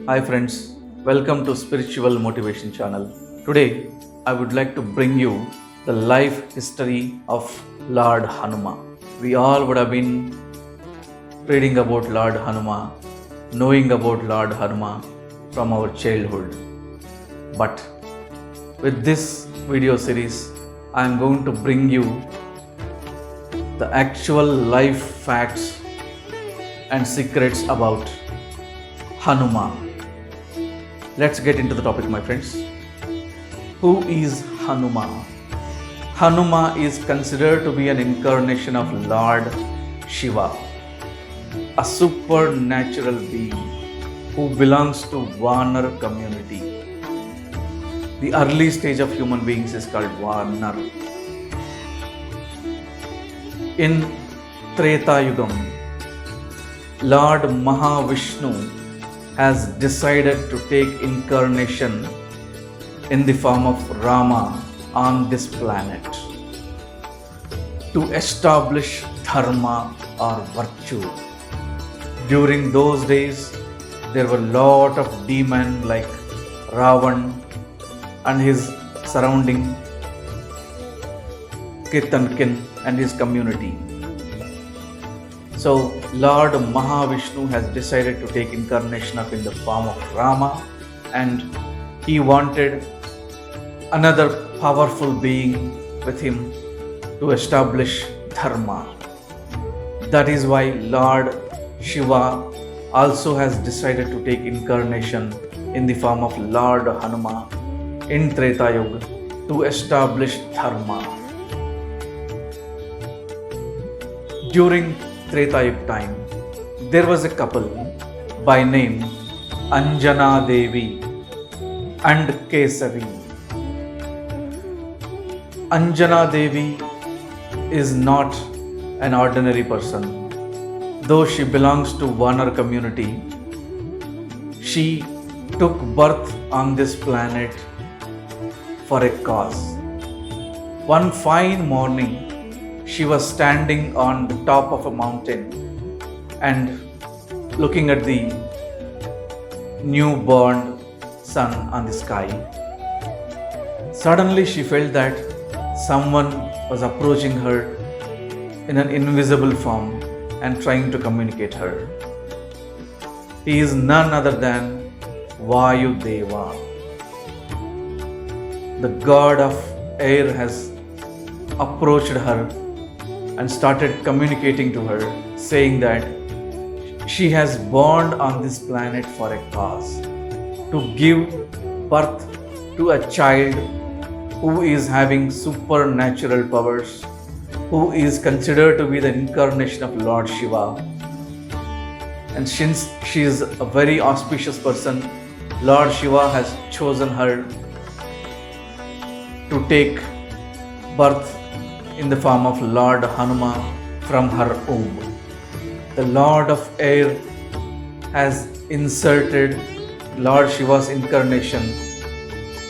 Hi friends, welcome to Spiritual Motivation Channel. Today I would like to bring you the life history of Lord Hanuman. We all would have been reading about Lord Hanuman, knowing about Lord Hanuman from our childhood. But with this video series, I am going to bring you the actual life facts and secrets about Hanuman. Let's get into the topic, my friends. Who is Hanuman? Hanuman is considered to be an incarnation of Lord Shiva, a supernatural being who belongs to Vanar community. The early stage of human beings is called Vanar. In Treta Yugam, Lord Mahavishnu has decided to take incarnation in the form of Rama on this planet to establish dharma or virtue. During those days, there were a lot of demons like Ravan and his surrounding kith and kin and his community. So Lord Mahavishnu has decided to take incarnation up in the form of Rama, and he wanted another powerful being with him to establish dharma. That is why Lord Shiva also has decided to take incarnation in the form of Lord Hanuman in Treta Yuga to establish dharma. During Treta Yuga time, there was a couple by name Anjana Devi and Kesari. Anjana Devi is not an ordinary person. Though she belongs to Vanar community, she took birth on this planet for a cause. One fine morning, she was standing on the top of a mountain and looking at the newborn sun on the sky. Suddenly she felt that someone was approaching her in an invisible form and trying to communicate her. He is none other than Vayu Deva. The god of air has approached her and started communicating to her, saying that she has born on this planet for a cause, to give birth to a child who is having supernatural powers, who is considered to be the incarnation of Lord Shiva. And since she is a very auspicious person, Lord Shiva has chosen her to take birth in the form of Lord Hanuman from her womb. The Lord of Air has inserted Lord Shiva's incarnation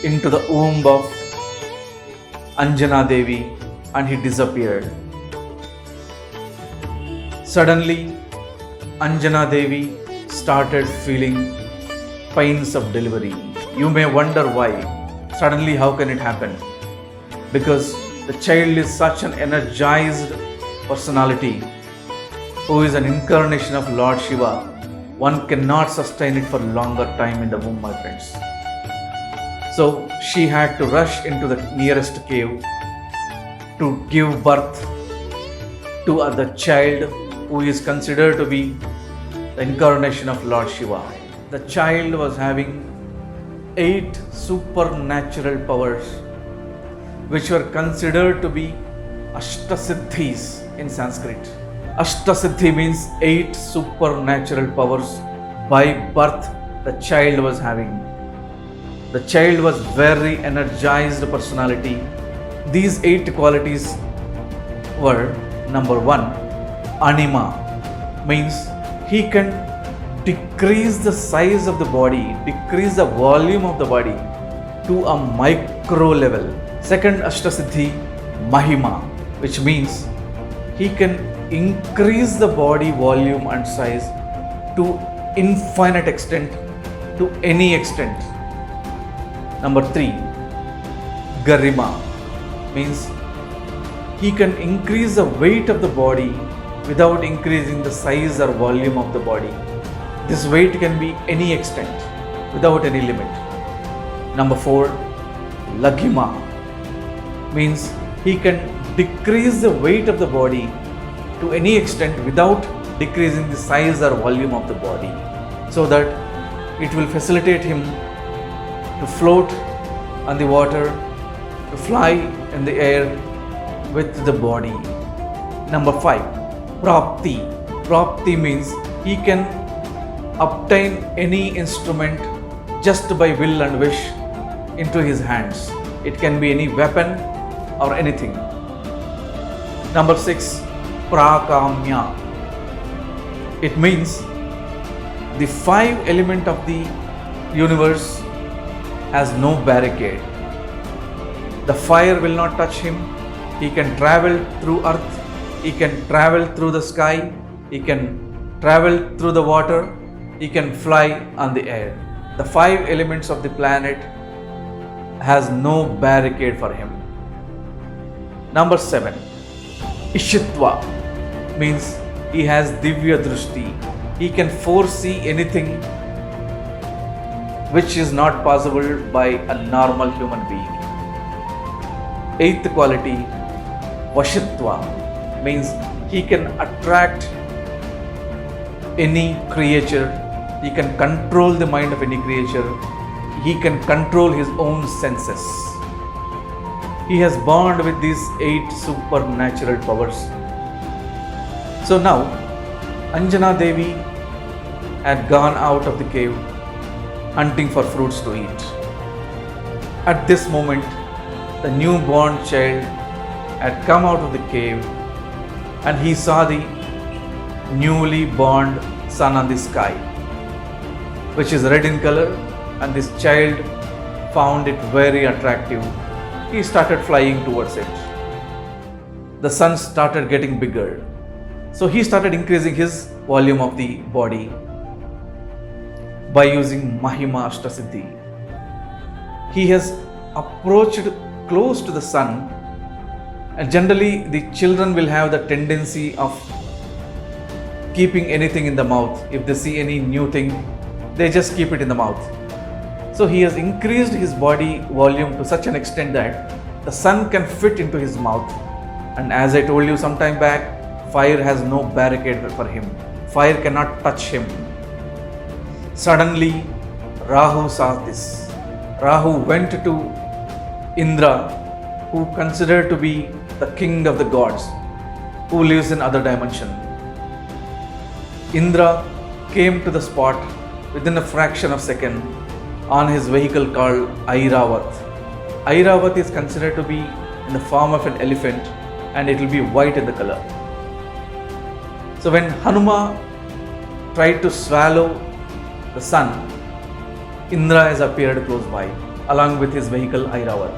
into the womb of Anjana Devi and he disappeared. Suddenly, Anjana Devi started feeling pains of delivery. You may wonder why. Suddenly, how can it happen? Because the child is such an energized personality who is an incarnation of Lord Shiva. One cannot sustain it for longer time in the womb, my friends. So she had to rush into the nearest cave to give birth to the child who is considered to be the incarnation of Lord Shiva. The child was having 8 supernatural powers, which were considered to be Ashtasiddhis in Sanskrit. Ashtasiddhi means 8 supernatural powers by birth the child was having. The child was very energized personality. These 8 qualities were: number 1, anima, means he can decrease the size of the body, decrease the volume of the body to a micro level. Second Ashtasiddhi, Mahima, which means he can increase the body volume and size to infinite extent to any extent. Number 3, Garima means he can increase the weight of the body without increasing the size or volume of the body. This weight can be any extent without any limit. Number 4, Laghima means he can decrease the weight of the body to any extent without decreasing the size or volume of the body, so that it will facilitate him to float on the water, to fly in the air with the body. Number 5, Prapti. Prapti means he can obtain any instrument just by will and wish into his hands. It can be any weapon or anything. Number 6, Prakamya. It means the 5 element of the universe has no barricade. The fire will not touch him. He can travel through earth. He can travel through the sky. He can travel through the water. He can fly on the air. The 5 elements of the planet has no barricade for him. Number 7, Ishitva means he has Divya Drishti. He can foresee anything which is not possible by a normal human being. 8th quality, Vashitva means he can attract any creature. He can control the mind of any creature. He can control his own senses. He has bond with these 8 supernatural powers. So now, Anjana Devi had gone out of the cave hunting for fruits to eat. At this moment, the newborn child had come out of the cave and he saw the newly born sun on the sky, which is red in color, and this child found it very attractive. He started flying towards it. The sun started getting bigger. So he started increasing his volume of the body by using Mahima Ashtasiddhi. He has approached close to the sun, and generally the children will have the tendency of keeping anything in the mouth. If they see any new thing, they just keep it in the mouth. So he has increased his body volume to such an extent that the sun can fit into his mouth. And as I told you some time back, fire has no barricade for him. Fire cannot touch him. Suddenly, Rahu saw this. Rahu went to Indra, who considered to be the king of the gods, who lives in other dimension. Indra came to the spot within a fraction of a second on his vehicle called Airavat. Airavat is considered to be in the form of an elephant, and it will be white in the color. So when Hanuman tried to swallow the sun, Indra has appeared close by along with his vehicle Airavat.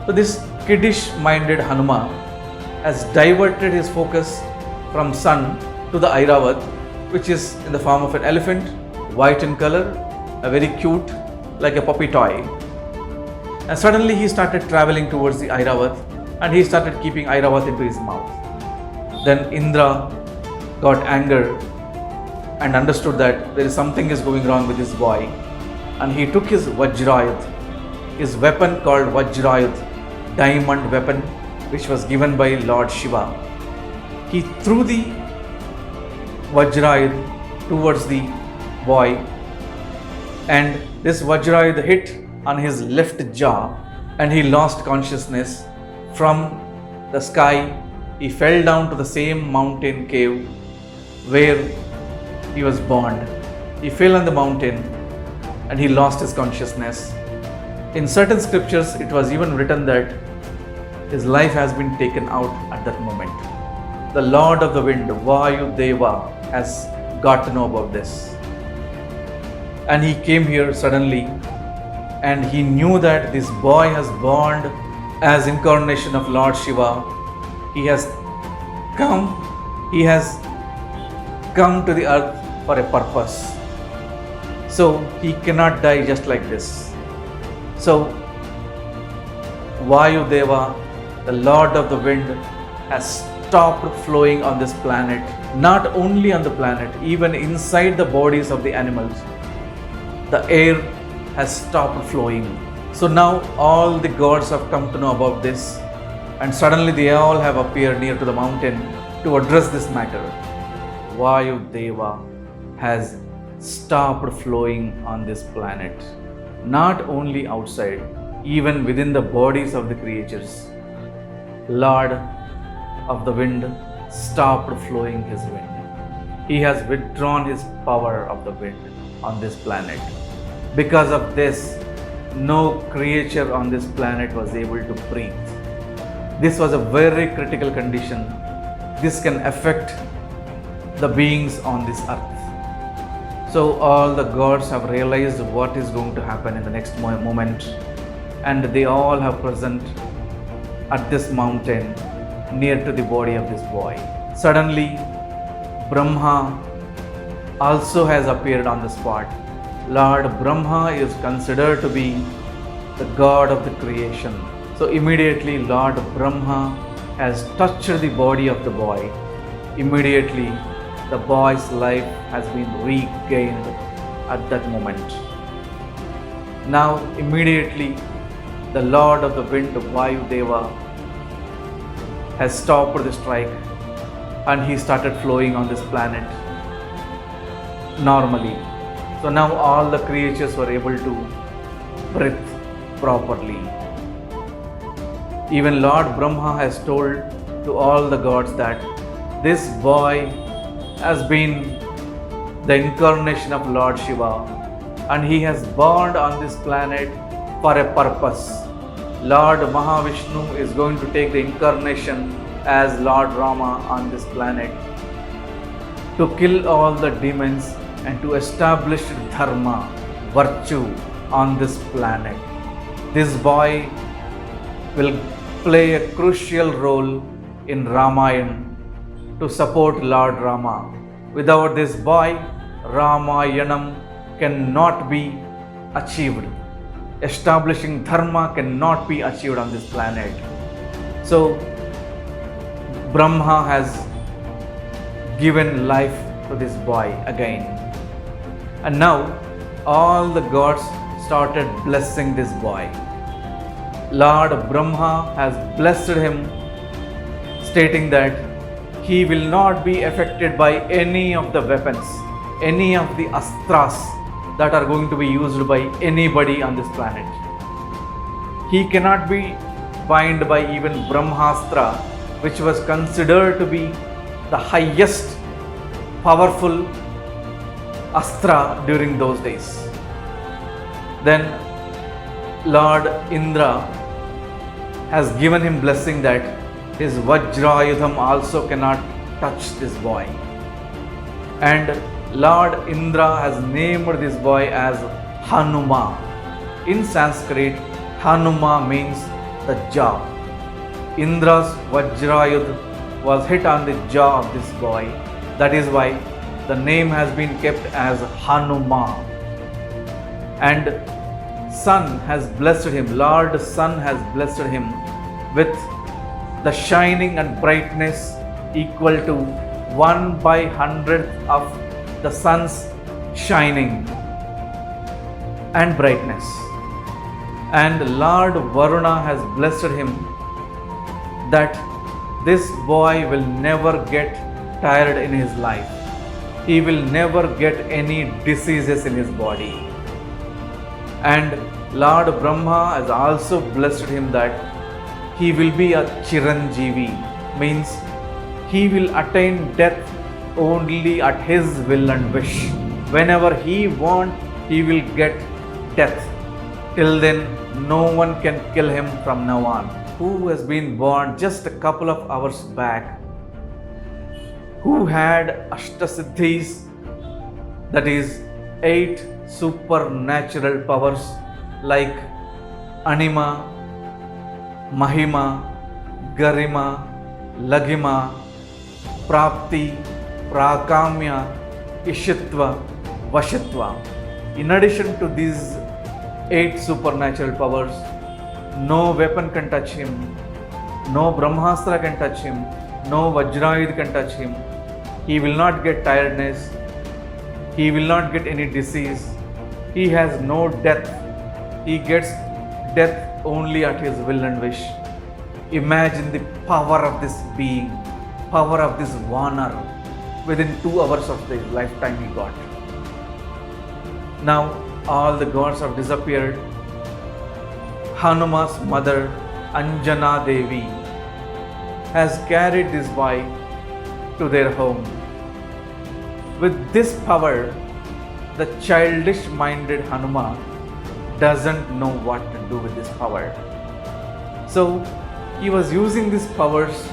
So this kiddish-minded Hanuman has diverted his focus from sun to the Airavat, which is in the form of an elephant, white in color, a very cute, like a puppy toy. And suddenly he started traveling towards the Airavat, and he started keeping Airavat into his mouth. Then Indra got anger and understood that there is something is going wrong with this boy, and he took his Vajrayudh, his weapon called Vajrayudh, diamond weapon, which was given by Lord Shiva. He threw the Vajrayudh towards the boy, and this Vajrayudh hit on his left jaw, and he lost consciousness. From the sky, he fell down to the same mountain cave where he was born. He fell on the mountain and he lost his consciousness. In certain scriptures, it was even written that his life has been taken out at that moment. The Lord of the Wind, Vayu Deva, has got to know about this. And he came here suddenly, and he knew that this boy has born as incarnation of Lord Shiva. He has come to the earth for a purpose. So he cannot die just like this. So Vayudeva, the Lord of the wind, has stopped flowing on this planet. Not only on the planet, even inside the bodies of the animals, the air has stopped flowing. So now all the gods have come to know about this, and suddenly they all have appeared near to the mountain to address this matter. Vayudeva has stopped flowing on this planet. Not only outside, even within the bodies of the creatures. Lord of the wind stopped flowing his wind. He has withdrawn his power of the wind on this planet. Because of this, no creature on this planet was able to breathe. This was a very critical condition. This can affect the beings on this earth. So all the gods have realized what is going to happen in the next moment, and they all have present at this mountain near to the body of this boy. Suddenly, Brahma also has appeared on the spot. Lord Brahma is considered to be the god of the creation. So immediately Lord Brahma has touched the body of the boy. Immediately the boy's life has been regained at that moment. Now immediately the Lord of the wind, Vayudeva, has stopped the strike, and he started flowing on this planet normally. So now all the creatures were able to breathe properly. Even Lord Brahma has told to all the gods that this boy has been the incarnation of Lord Shiva, and he has born on this planet for a purpose. Lord Mahavishnu is going to take the incarnation as Lord Rama on this planet to kill all the demons and to establish dharma, virtue on this planet. This boy will play a crucial role in Ramayan to support Lord Rama. Without this boy, Ramayanam cannot be achieved. Establishing dharma cannot be achieved on this planet. So Brahma has given life to this boy again. And now all the gods started blessing this boy. Lord Brahma has blessed him, stating that he will not be affected by any of the weapons, any of the astras that are going to be used by anybody on this planet. He cannot be bound by even Brahmastra, which was considered to be the highest powerful astra during those days. Then Lord Indra has given him blessing that his Vajrayudham also cannot touch this boy. And Lord Indra has named this boy as Hanuman. In Sanskrit, Hanuman means the jaw. Indra's Vajrayudh was hit on the jaw of this boy. That is why the name has been kept as Hanuman. And Sun has blessed him, Lord Sun has blessed him with the shining and brightness equal to 1/100th of the sun's shining and brightness. And Lord Varuna has blessed him that this boy will never get tired in his life. He will never get any diseases in his body. And Lord Brahma has also blessed him that he will be a Chiranjeevi, means he will attain death only at his will and wish. Whenever he wants, he will get death. Till then, no one can kill him from now on. Who has been born just a couple of hours back, who had Ashtasiddhis, that is 8 supernatural powers like Anima, Mahima, Garima, Lagima, Prapti, Prakamya, Ishitva, Vashitva. In addition to these 8 supernatural powers, no weapon can touch him, no Brahmastra can touch him, no Vajrayudh can touch him. He will not get tiredness, he will not get any disease, he has no death, he gets death only at his will and wish. Imagine the power of this being, power of this Vanar. Within 2 hours of the lifetime he got. Now all the gods have disappeared. Hanuman's mother, Anjana Devi, has carried this boy to their home. With this power, the childish minded Hanuman doesn't know what to do with this power. So he was using these powers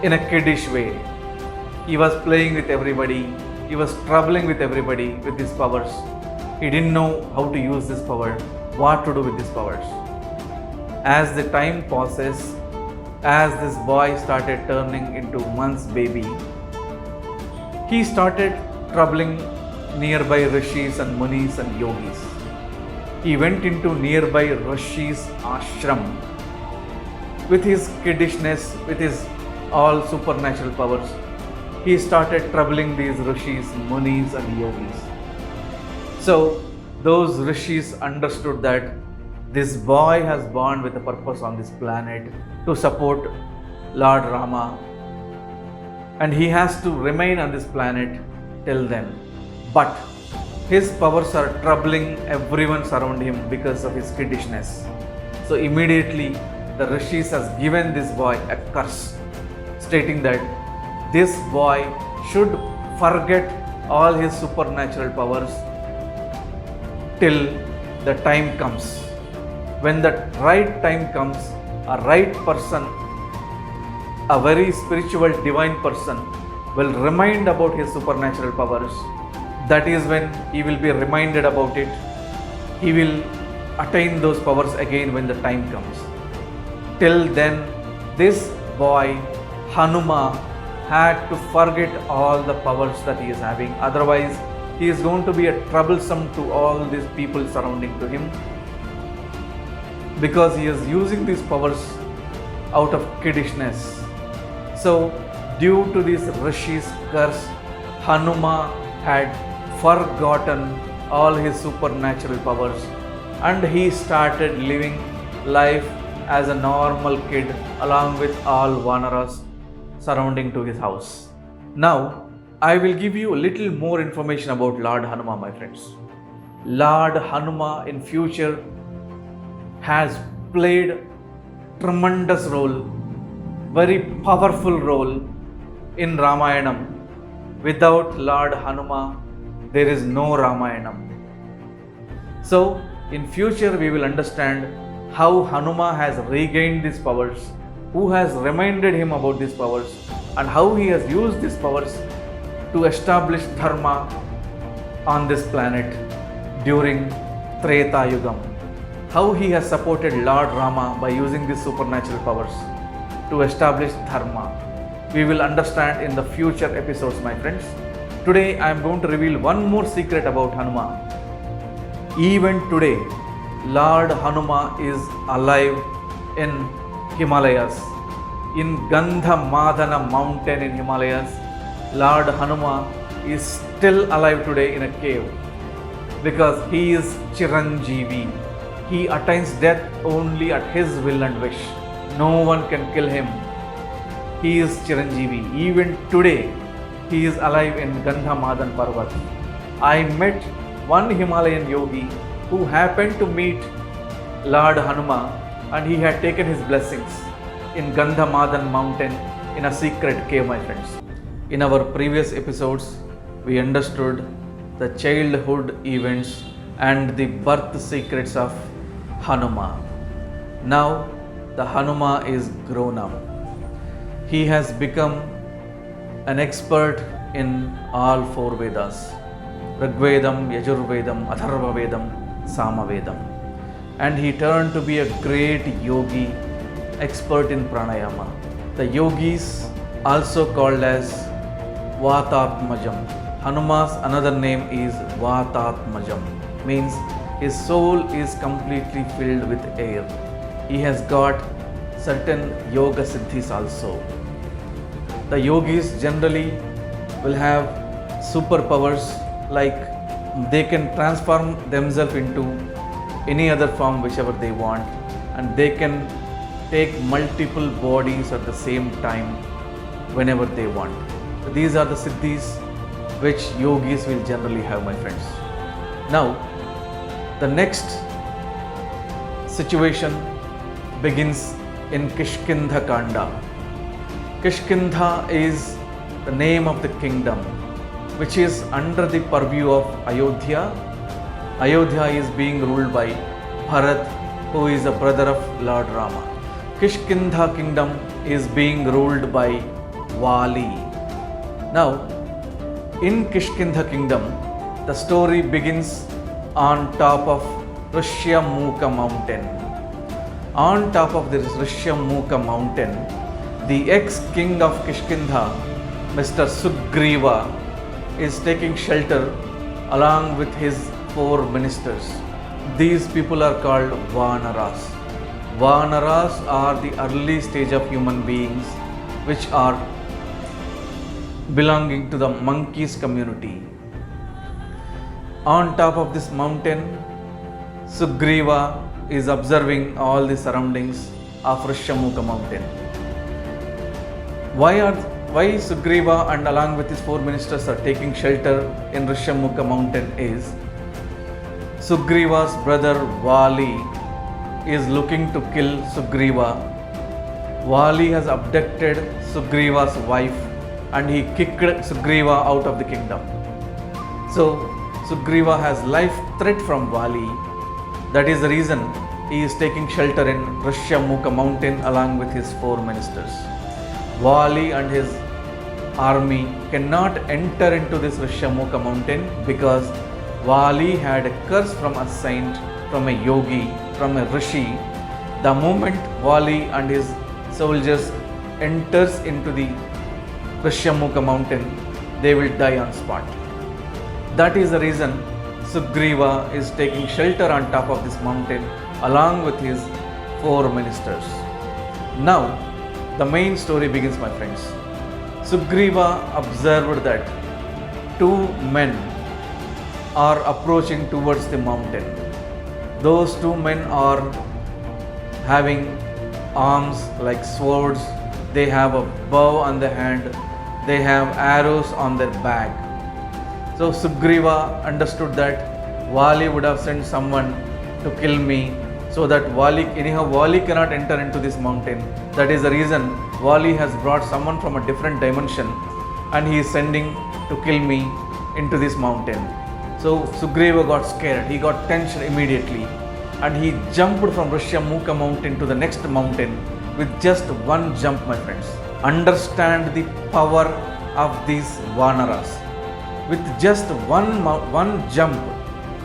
in a kiddish way. He was playing with everybody, he was troubling with everybody with these powers. He didn't know how to use this power, what to do with these powers. As the time passes, as this boy started turning into month's baby, he started troubling nearby rishis and munis and yogis. He went into nearby rishis' ashram. With his kiddishness, with his all supernatural powers, he started troubling these rishis, munis and yogis. So those rishis understood that this boy has born with a purpose on this planet to support Lord Rama, and he has to remain on this planet till then. But his powers are troubling everyone around him because of his kiddishness. So immediately the rishis has given this boy a curse, stating that this boy should forget all his supernatural powers till the time comes. When the right time comes, a right person, a very spiritual divine person will remind about his supernatural powers. That is when he will be reminded about it. He will attain those powers again when the time comes. Till then, this boy, Hanuman, had to forget all the powers that he is having. Otherwise, he is going to be a troublesome to all these people surrounding to him, because he is using these powers out of kiddishness. So, due to this Rishi's curse, Hanuman had forgotten all his supernatural powers, and he started living life as a normal kid along with all Vanaras surrounding to his house. Now, I will give you a little more information about Lord Hanuman, my friends. Lord Hanuman in future has played tremendous role, very powerful role in Ramayanam. Without Lord Hanuman, there is no Ramayanam. So, in future we will understand how Hanuman has regained these powers, who has reminded him about these powers, and how he has used these powers to establish dharma on this planet during Treta Yugam. How he has supported Lord Rama by using these supernatural powers to establish dharma. We will understand in the future episodes, my friends. Today I am going to reveal one more secret about Hanuman. Even today, Lord Hanuman is alive in Himalayas. In Gandhamadana mountain in Himalayas, Lord Hanuman is still alive today in a cave, because he is Chiranjeevi. He attains death only at his will and wish. No one can kill him. He is Chiranjeevi. Even today, he is alive in Gandhamadan Parvat. I met one Himalayan yogi who happened to meet Lord Hanuman, and he had taken his blessings in Gandhamadan mountain in a secret cave, my friends. In our previous episodes, we understood the childhood events and the birth secrets of Hanuman. Now, the Hanuman is grown up. He has become an expert in all 4 Vedas: Rigvedam, Yajurvedam, Atharvavedam, Samavedam. And he turned to be a great yogi, expert in pranayama. The yogis, also called as Vatatmajam, Hanuman's another name is Vatatmajam, means his soul is completely filled with air. He has got certain yoga siddhis also. The yogis generally will have superpowers, like they can transform themselves into any other form whichever they want, and they can take multiple bodies at the same time whenever they want. So these are the siddhis which yogis will generally have, my friends. Now, the next situation begins in Kishkindha Kanda. Kishkindha is the name of the kingdom which is under the purview of Ayodhya. Ayodhya is being ruled by Bharat, who is a brother of Lord Rama. Kishkindha kingdom is being ruled by Vali. Now, in Kishkindha kingdom, the story begins on top of Rishyamukha mountain. On top of this Rishyamukha mountain, the ex-king of Kishkindha, Mr. Sugriva, is taking shelter along with his 4 ministers. These people are called Vanaras. Vanaras are the early stage of human beings which are belonging to the monkeys community. On top of this mountain, Sugriva is observing all the surroundings of Rishyamukha mountain. Why Sugriva and along with his 4 ministers are taking shelter in Rishyamukha mountain is Sugriva's brother Vali is looking to kill Sugriva. Vali has abducted Sugriva's wife and he kicked Sugriva out of the kingdom. So Sugriva has life threat from Vali. That is the reason he is taking shelter in Rishyamukha mountain along with his 4 ministers. Vali and his army cannot enter into this Rishyamukha mountain because Vali had a curse from a saint, from a yogi, from a rishi. The moment Vali and his soldiers enters into the Rishyamukha mountain, they will die on spot. That is the reason Sugriva is taking shelter on top of this mountain along with his 4 ministers. Now, the main story begins, my friends. Sugriva observed that 2 men are approaching towards the mountain. Those 2 men are having arms like swords. They have a bow on the hand. They have arrows on their back. So Sugriva understood that Vali would have sent someone to kill me, so that Vali cannot enter into this mountain. That is the reason Vali has brought someone from a different dimension and he is sending to kill me into this mountain. So Sugriva got scared. He got tension immediately and he jumped from Rishyamukha mountain to the next mountain with just 1 jump, my friends. Understand the power of these Vanaras. With just one jump,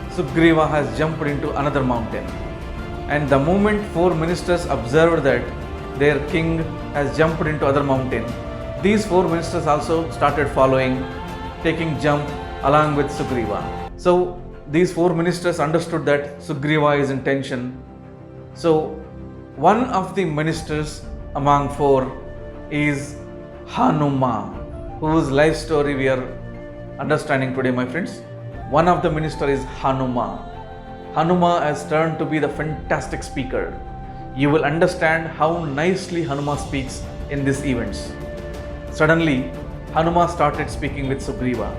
Sugriva has jumped into another mountain. And the moment 4 ministers observed that their king has jumped into other mountain, these 4 ministers also started following, taking jump along with Sugriva. So these 4 ministers understood that Sugriva is in tension. So one of the ministers among 4 is Hanuman, whose life story we are understanding today, my friends. One of the minister is Hanuman. Hanuman has turned to be the fantastic speaker. You will understand how nicely Hanuman speaks in these events. Suddenly, Hanuman started speaking with Sugriva.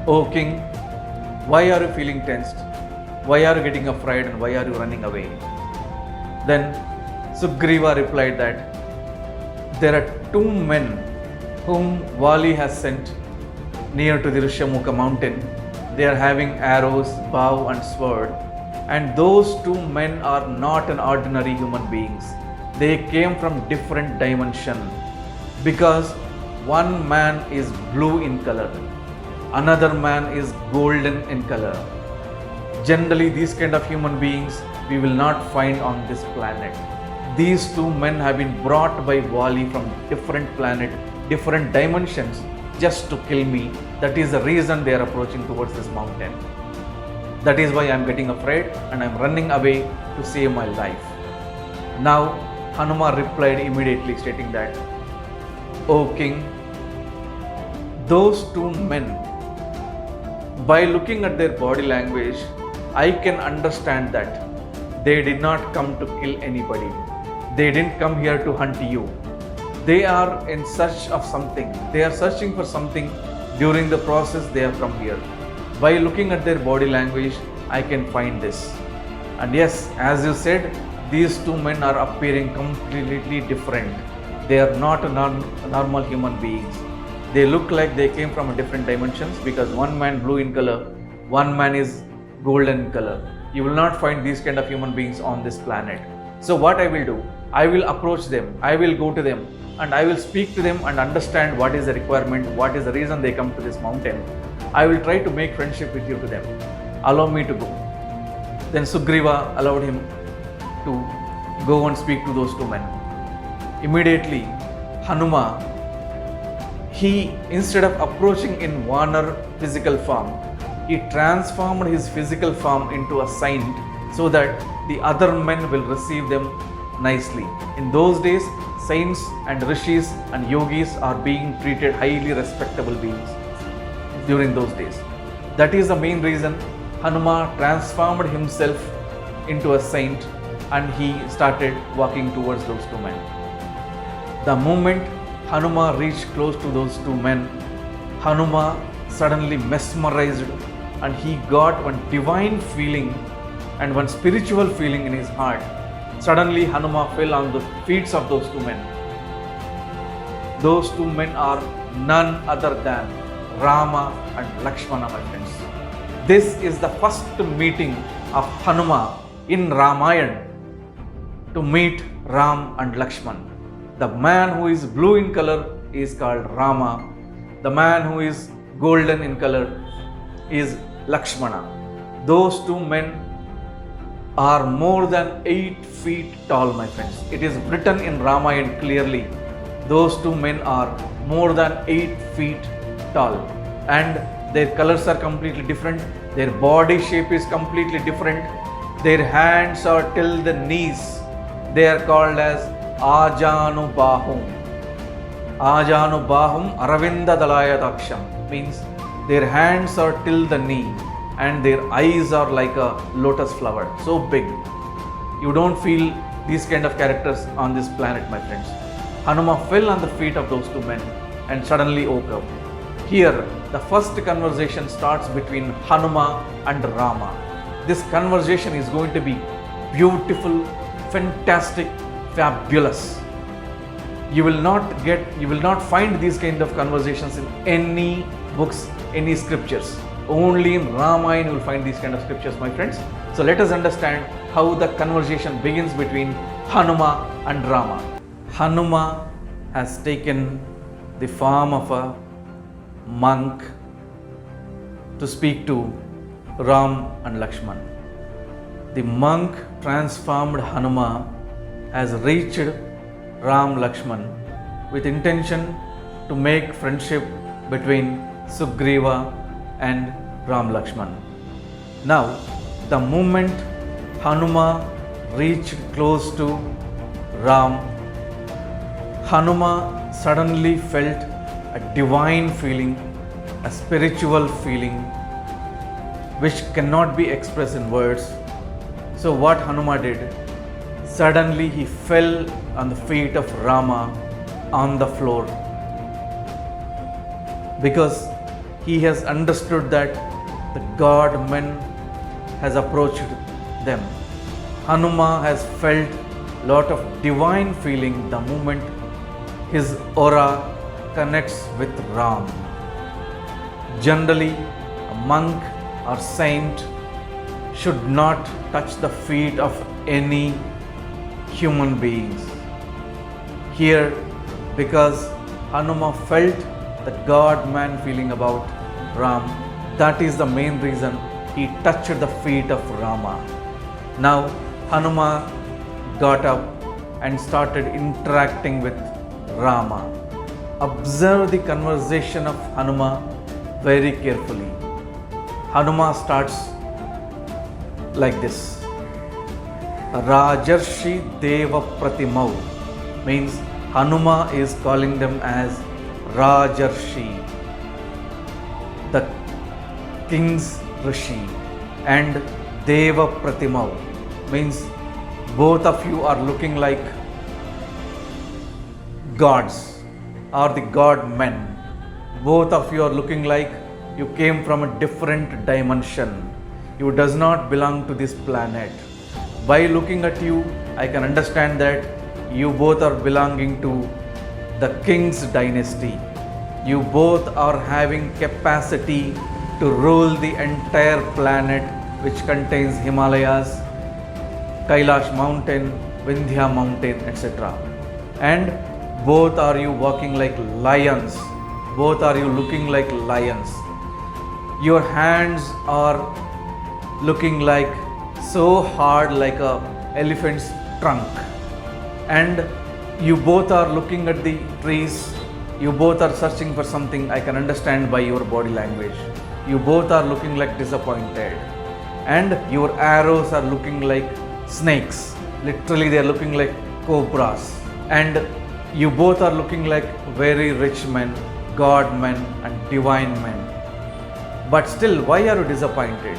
"O king, why are you feeling tensed? Why are you getting afraid and why are you running away?" Then Sugriva replied that there are 2 men whom Vali has sent near to the Rishyamukha mountain. They are having arrows, bow and sword, and those 2 men are not an ordinary human beings. They came from different dimension, because one man is blue in color, another man is golden in color. Generally, these kind of human beings we will not find on this planet. These 2 men have been brought by Vali from different planet, different dimensions, just to kill me That is the reason they are approaching towards this mountain. That is why I am getting afraid and I am running away to save my life. Now Hanuman replied immediately, stating that, O king, those two men, by looking at their body language, I can understand that they did not come to kill anybody. They didn't come here to hunt you. They are in search of something. They are searching for something. During the process, they have come here. By looking at their body language, I can find this. And yes, as you said, these two men are appearing completely different. They are not normal human beings. They look like they came from a different dimensions, because one man blue in color, one man is golden in color. You will not find these kind of human beings on this planet. So what I will do, I will approach them, I will go to them, and I will speak to them and understand what is the requirement, what is the reason they come to this mountain. I will try to make friendship with you to them. Allow me to go. Then Sugriva allowed him to go and speak to those two men. Immediately, Hanuman, he, instead of approaching in Vanar physical form, he transformed his physical form into a saint, so that the other men will receive them nicely. In those days, saints and rishis and yogis are being treated highly respectable beings during those days. That is the main reason Hanuman transformed himself into a saint and he started walking towards those two men. The moment Hanuman reached close to those two men, Hanuman suddenly mesmerized and he got one divine feeling and one spiritual feeling in his heart. Suddenly Hanuman fell on the feet of those two men. Those two men are none other than Rama and Lakshmana, my friends. This is the first meeting of Hanuman in Ramayan to meet Ram and Lakshman. The man who is blue in color is called Rama. The man who is golden in color is Lakshmana. Those two men are more than 8 feet tall, my friends. It is written in Ramayan clearly. Those two men are more than 8 feet tall, and their colors are completely different. Their body shape is completely different. Their hands are till the knees. They are called as Ajanu Bahum. Ajanu Bahum Aravinda Dalayadaksham means their hands are till the knee and their eyes are like a lotus flower, so big. You don't feel these kind of characters on this planet, my friends. Hanuman fell on the feet of those two men and suddenly woke up. Here, the first conversation starts between Hanuman and Rama. This conversation is going to be beautiful, fantastic, fabulous. You will not find these kind of conversations in any books, any scriptures. Only in Ramayan you will find these kind of scriptures, my friends. So let us understand how the conversation begins between Hanuman and Rama. Hanuman has taken the form of a monk to speak to Ram and Lakshman. The monk transformed Hanuman has reached Ram Lakshman with intention to make friendship between Sugriva and Ram Lakshman. Now, the moment Hanuman reached close to Ram, Hanuman suddenly felt a divine feeling, a spiritual feeling which cannot be expressed in words. So what Hanuman did? Suddenly he fell on the feet of Rama on the floor, because he has understood that the God man has approached them. Hanuman has felt lot of divine feeling the moment his aura connects with Ram. Generally, a monk or saint should not touch the feet of any human beings. Here, because Hanuman felt the God-man feeling about Ram, that is the main reason he touched the feet of Rama. Now, Hanuman got up and started interacting with Rama. Observe the conversation of Hanuman very carefully. Hanuman starts like this. Rajarshi Deva Pratimau means Hanuma is calling them as Rajarshi, the king's Rishi, and Deva Pratimau means both of you are looking like gods or the god men. Both of you are looking like you came from a different dimension. You does not belong to this planet. By looking at you, I can understand that you both are belonging to the king's dynasty. You both are having capacity to rule the entire planet, which contains Himalayas, Kailash mountain, Vindhya mountain, etc. And both are you walking like lions. Both are you looking like lions. Your hands are looking like so hard like a elephant's trunk. And you both are looking at the trees. You both are searching for something. I can understand by your body language. You both are looking like disappointed. And your arrows are looking like snakes. Literally they are looking like cobras. And you both are looking like very rich men, God men and divine men. But still, why are you disappointed?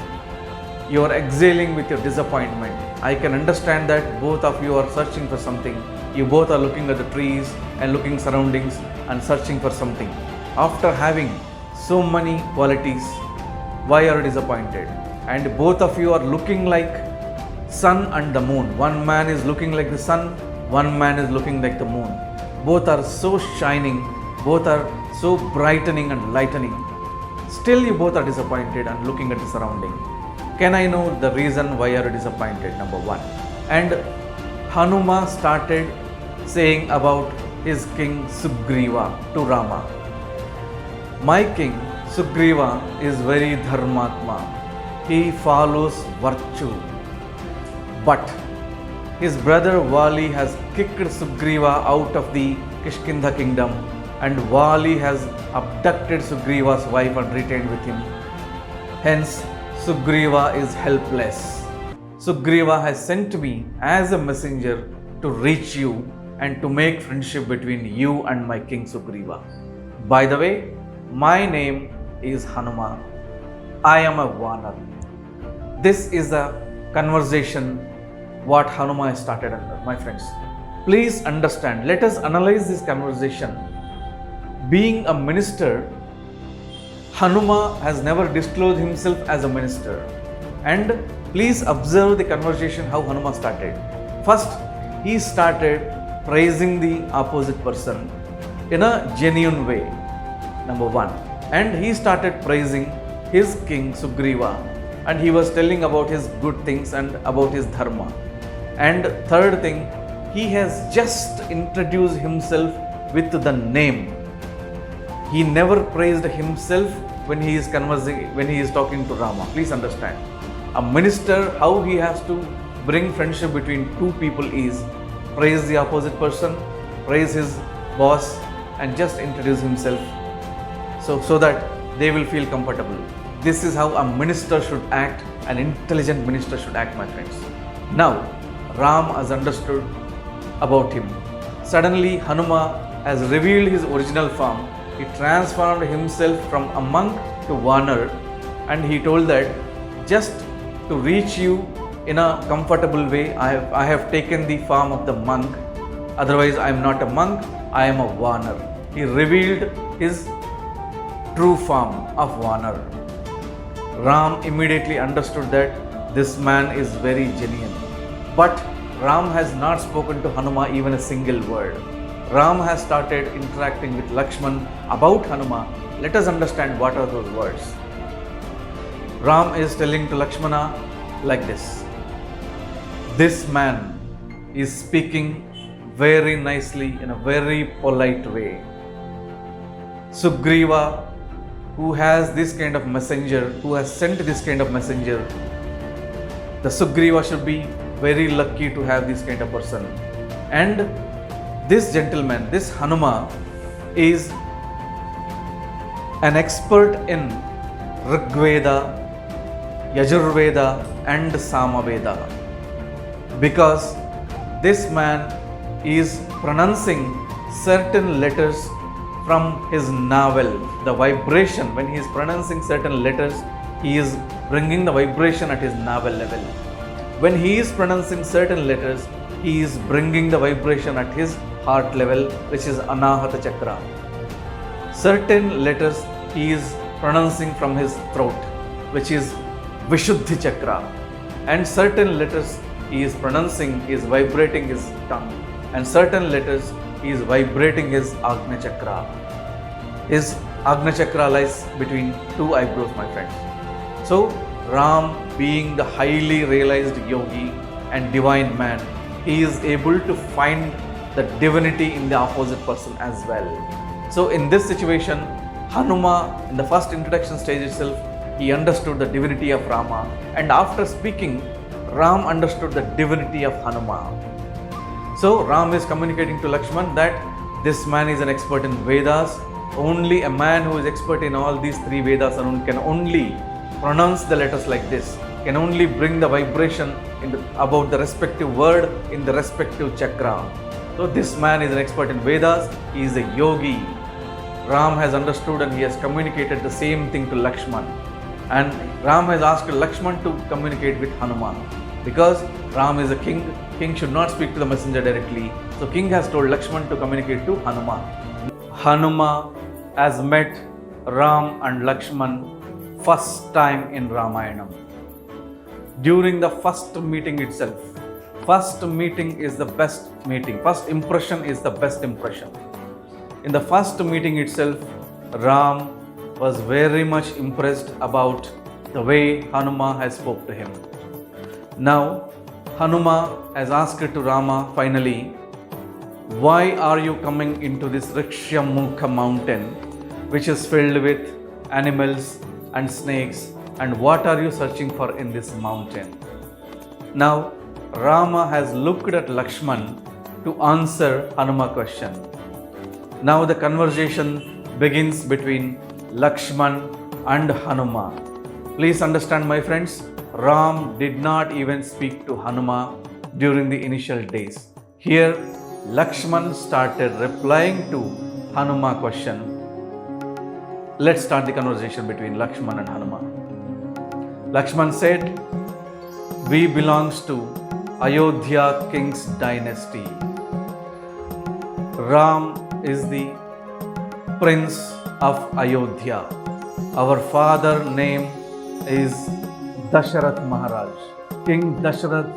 You are exhaling with your disappointment. I can understand that both of you are searching for something. You both are looking at the trees and looking surroundings and searching for something. After having so many qualities, why are you disappointed? And both of you are looking like sun and the moon. One man is looking like the sun, one man is looking like the moon. Both are so shining, both are so brightening and lightening. Still you both are disappointed and looking at the surrounding. Can I know the reason why are you disappointed? Number one. And Hanuman started saying about his king Sugriva to Rama. My king Sugriva is very dharmatma. He follows virtue. But his brother Vali has kicked Sugriva out of the Kishkinda kingdom, and Vali has abducted Sugriva's wife and retained with him. Hence, Sugriva is helpless. Sugriva has sent me as a messenger to reach you and to make friendship between you and my king Sugriva. By the way, my name is Hanuman. I am a Vanar. This is the conversation what Hanuman started under, my friends. Please understand, let us analyze this conversation. Being a minister, Hanuman has never disclosed himself as a minister. And please observe the conversation how Hanuman started. First, he started praising the opposite person in a genuine way, number one. And he started praising his king Sugriva, and he was telling about his good things and about his dharma. And third thing, he has just introduced himself with the name. He never praised himself when he is conversing, when he is talking to Rama. Please understand. A minister, how he has to bring friendship between two people is praise the opposite person, praise his boss, and just introduce himself so that they will feel comfortable. This is how a minister should act, an intelligent minister should act, my friends. Now, Ram has understood about him. Suddenly, Hanuman has revealed his original form. He transformed himself from a monk to Vanar, and he told that just to reach you in a comfortable way, I have taken the form of the monk. Otherwise, I am not a monk, I am a Vanar. He revealed his true form of Vanar. Ram immediately understood that this man is very genuine. But Ram has not spoken to Hanuman even a single word. Ram has started interacting with Lakshman about Hanuman. Let us understand what are those words. Ram is telling to Lakshmana like this. This man is speaking very nicely in a very polite way. Sugriva, who has this kind of messenger, who has sent this kind of messenger, the Sugriva should be very lucky to have this kind of person. And this gentleman, this Hanuman, is an expert in Rigveda, Yajurveda and Samaveda, because this man is pronouncing certain letters from his navel. The vibration, when he is pronouncing certain letters, he is bringing the vibration at his navel level. When he is pronouncing certain letters, he is bringing the vibration at his heart level, which is Anahata Chakra. Certain letters he is pronouncing from his throat, which is Vishuddhi Chakra. And certain letters he is pronouncing, he is vibrating his tongue. And certain letters he is vibrating his Agnya Chakra. His Agnya Chakra lies between two eyebrows, my friends. So, Ram, being the highly realized yogi and divine man, he is able to find the divinity in the opposite person as well. So, in this situation, Hanuman, in the first introduction stage itself, he understood the divinity of Rama, and after speaking, Ram understood the divinity of Hanuman. So, Ram is communicating to Lakshman that this man is an expert in Vedas. Only a man who is expert in all these three Vedas can only pronounce the letters like this, can only bring the vibration about the respective word in the respective chakra. So this man is an expert in Vedas, he is a yogi. Ram has understood and he has communicated the same thing to Lakshman. And Ram has asked Lakshman to communicate with Hanuman. Because Ram is a king, king should not speak to the messenger directly. So king has told Lakshman to communicate to Hanuman. Hanuman has met Ram and Lakshman first time in Ramayanam. During the first meeting itself, first meeting is the best meeting. First impression is the best impression. In the first meeting itself, Ram was very much impressed about the way Hanuman has spoke to him. Now, Hanuman has asked to Rama finally, why are you coming into this Rikshamukha mountain, which is filled with animals and snakes, and what are you searching for in this mountain? Now, Rama has looked at Lakshman to answer Hanuman's question. Now the conversation begins between Lakshman and Hanuman. Please understand, my friends, Ram did not even speak to Hanuman during the initial days. Here, Lakshman started replying to Hanuman's question. Let's start the conversation between Lakshman and Hanuman. Lakshman said, we belongs to Ayodhya king's dynasty. Ram is the prince of Ayodhya. Our father name is Dasharath Maharaj. King Dasharath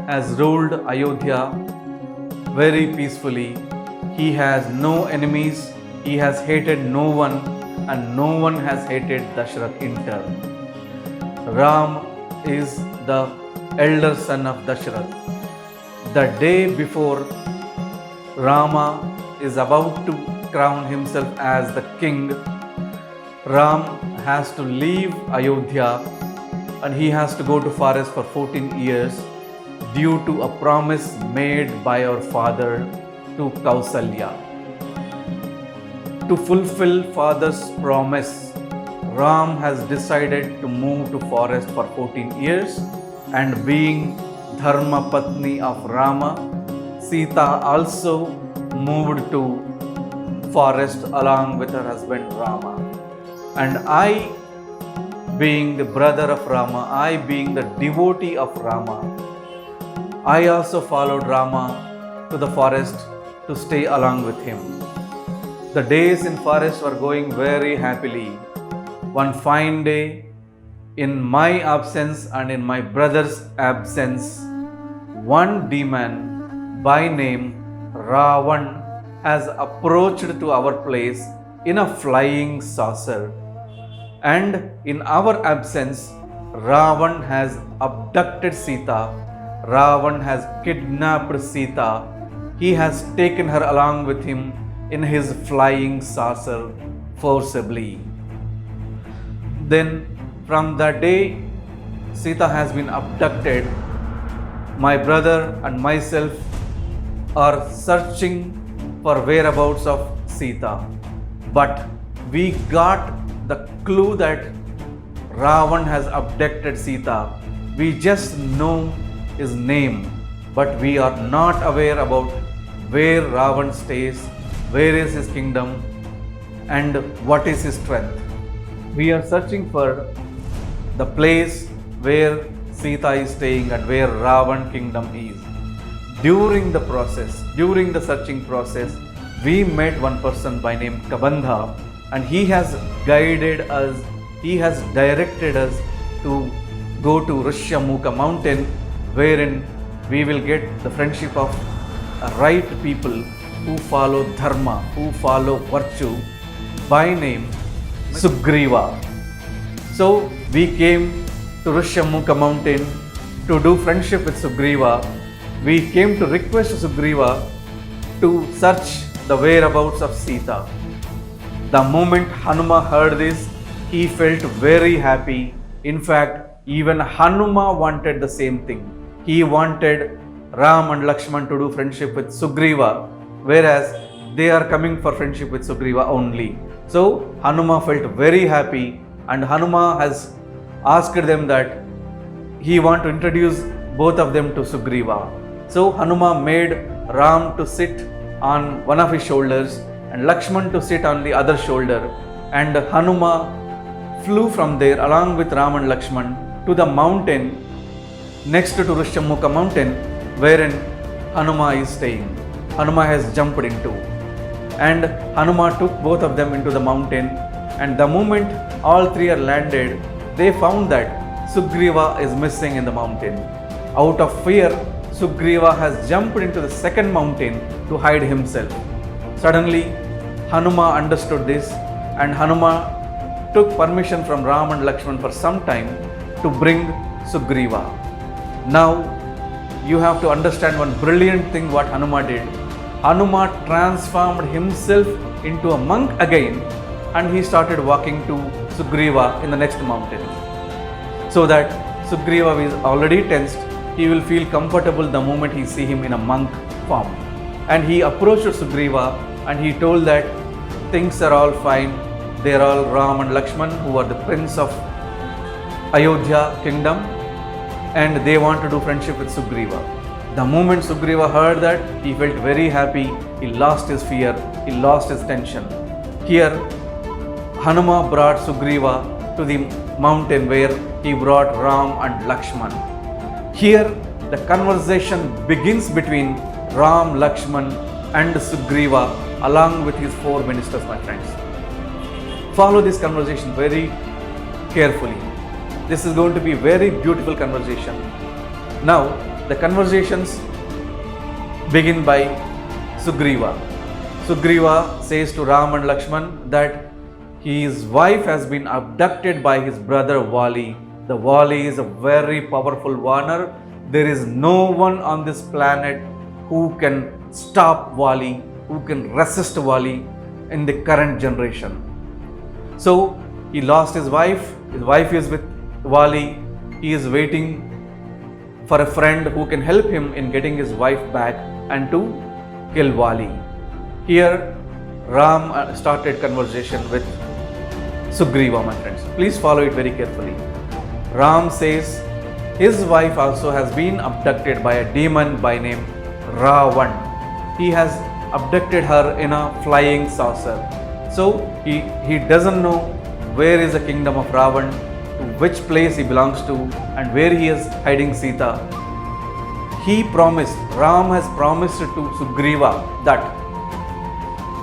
has ruled Ayodhya very peacefully. He has no enemies. He has hated no one, and no one has hated Dasharath in turn. Ram is the elder son of Dasharath. The day before Rama is about to crown himself as the king, Ram has to leave Ayodhya and he has to go to forest for 14 years due to a promise made by our father to Kausalya. To fulfill father's promise, Ram has decided to move to forest for 14 years, and being Dharma Patni of Rama, Sita also moved to forest along with her husband Rama. And I, being the brother of Rama, I being the devotee of Rama, I also followed Rama to the forest to stay along with him. The days in forest were going very happily. One fine day, in my absence and in my brother's absence, one demon by name Ravan has approached to our place in a flying saucer. And in our absence, Ravan has abducted Sita. Ravan has kidnapped Sita. He has taken her along with him in his flying saucer forcibly. Then, from the day Sita has been abducted, my brother and myself are searching for whereabouts of Sita. But we got the clue that Ravan has abducted Sita. We just know his name, but we are not aware about where Ravan stays, where is his kingdom, and what is his strength. We are searching for the place where Sita is staying and where Ravan kingdom is. During the searching process, we met one person by name Kabandha, and he has guided us, he has directed us to go to Rishyamukha mountain, wherein we will get the friendship of right people who follow dharma, who follow virtue, by name Sugriva. So we came to Rishyamukha mountain to do friendship with Sugriva. We came to request Sugriva to search the whereabouts of Sita. The moment Hanuman heard this, he felt very happy. In fact, even Hanuman wanted the same thing. He wanted Ram and Lakshman to do friendship with Sugriva, whereas they are coming for friendship with Sugriva only. So Hanuman felt very happy, and Hanuman has asked them that he want to introduce both of them to Sugriva. So Hanuman made Ram to sit on one of his shoulders and Lakshman to sit on the other shoulder, and Hanuman flew from there along with Ram and Lakshman to the mountain next to Rishyamukha mountain, wherein Hanuman is staying. Hanuman has jumped into, and Hanuman took both of them into the mountain, and the moment all three are landed, they found that Sugriva is missing in the mountain. Out of fear, Sugriva has jumped into the second mountain to hide himself. Suddenly, Hanuman understood this, and Hanuman took permission from Ram and Lakshman for some time to bring Sugriva. Now, you have to understand one brilliant thing what Hanuman did. Hanuman transformed himself into a monk again, and he started walking to Sugriva in the next mountain. So that Sugriva is already tensed, he will feel comfortable the moment he see him in a monk form. And he approached Sugriva and he told that things are all fine. They are all Ram and Lakshman, who are the prince of Ayodhya kingdom, and they want to do friendship with Sugriva. The moment Sugriva heard that, he felt very happy. He lost his fear, he lost his tension. Here, Hanuman brought Sugriva to the mountain where he brought Ram and Lakshman. Here, the conversation begins between Ram, Lakshman and Sugriva along with his four ministers, my friends. Follow this conversation very carefully. This is going to be a very beautiful conversation. Now, the conversations begin by Sugriva. Sugriva says to Ram and Lakshman that his wife has been abducted by his brother Vali. The Vali is a very powerful warner. There is no one on this planet who can stop Vali, who can resist Vali in the current generation. So he lost his wife is with Vali. He is waiting for a friend who can help him in getting his wife back and to kill Vali. Here Ram started conversation with Sugriva, my friends. Please follow it very carefully. Ram says his wife also has been abducted by a demon by name Ravan. He has abducted her in a flying saucer. So he doesn't know where is the kingdom of Ravan, to which place he belongs to, and where he is hiding Sita. Ram has promised to Sugriva that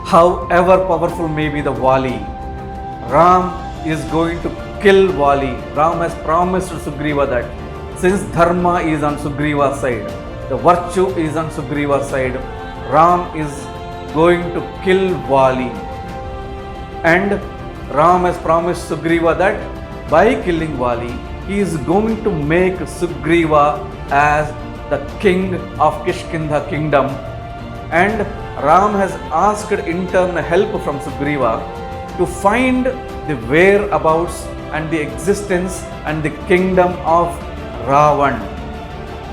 however powerful may be the Vali, Ram is going to kill Vali. Ram has promised to Sugriva that since dharma is on Sugriva's side, the virtue is on Sugriva's side, Ram is going to kill Vali. And Ram has promised Sugriva that by killing Vali, he is going to make Sugriva as the king of Kishkinda kingdom. And Ram has asked in turn help from Sugriva to find the whereabouts and the existence and the kingdom of Ravan.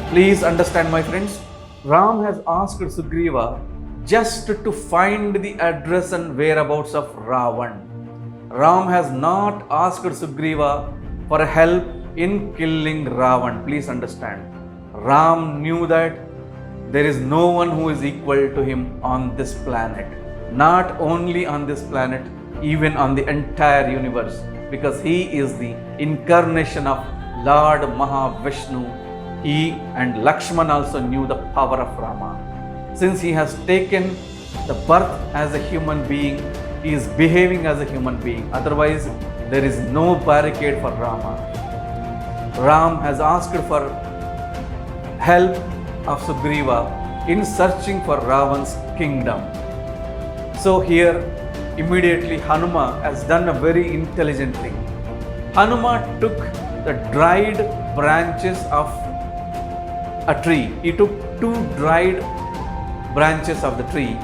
Please understand, my friends, Ram has asked Sugriva just to find the address and whereabouts of Ravan. Ram has not asked Sugriva for help in killing Ravan. Please understand. Ram knew that there is no one who is equal to him on this planet. Not only on this planet, even on the entire universe. Because he is the incarnation of Lord Mahavishnu. He and Lakshman also knew the power of Rama. Since he has taken the birth as a human being, he is behaving as a human being. Otherwise, there is no barricade for Rama. Ram has asked for help of Sugriva in searching for Ravan's kingdom. So here, immediately Hanuman has done a very intelligent thing. Hanuman took the dried branches of a tree. He took 2 dried branches of the tree.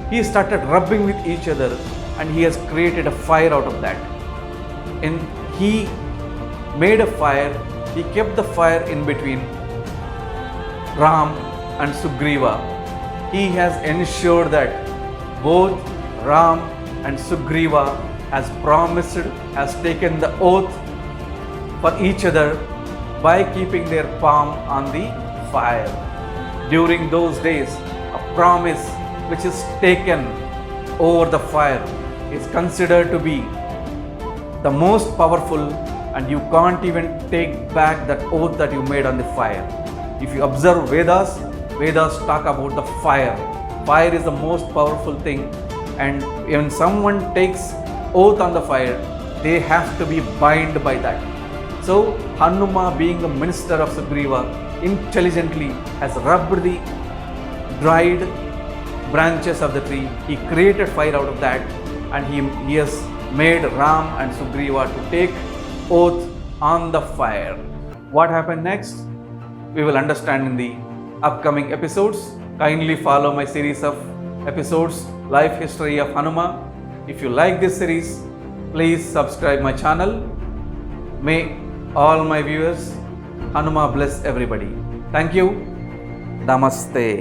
He started rubbing with each other and he has created a fire out of that. And he made a fire. He kept the fire in between Ram and Sugriva. He has ensured that both Ram and Sugriva has promised, has taken the oath for each other by keeping their palm on the fire. During those days, a promise which is taken over the fire is considered to be the most powerful, and you can't even take back that oath that you made on the fire. If you observe Vedas, Vedas talk about the fire. Fire is the most powerful thing, and when someone takes oath on the fire, they have to be bound by that. So Hanuman, being the minister of Sugriva, intelligently has rubbed the dried branches of the tree. He created fire out of that, and he has made Ram and Sugriva to take oath on the fire. What happened next? We will understand in the upcoming episodes. Kindly follow my series of episodes, Life History of Hanuman. If you like this series, please subscribe my channel. May all my viewers, Hanuman bless everybody. Thank you. Namaste.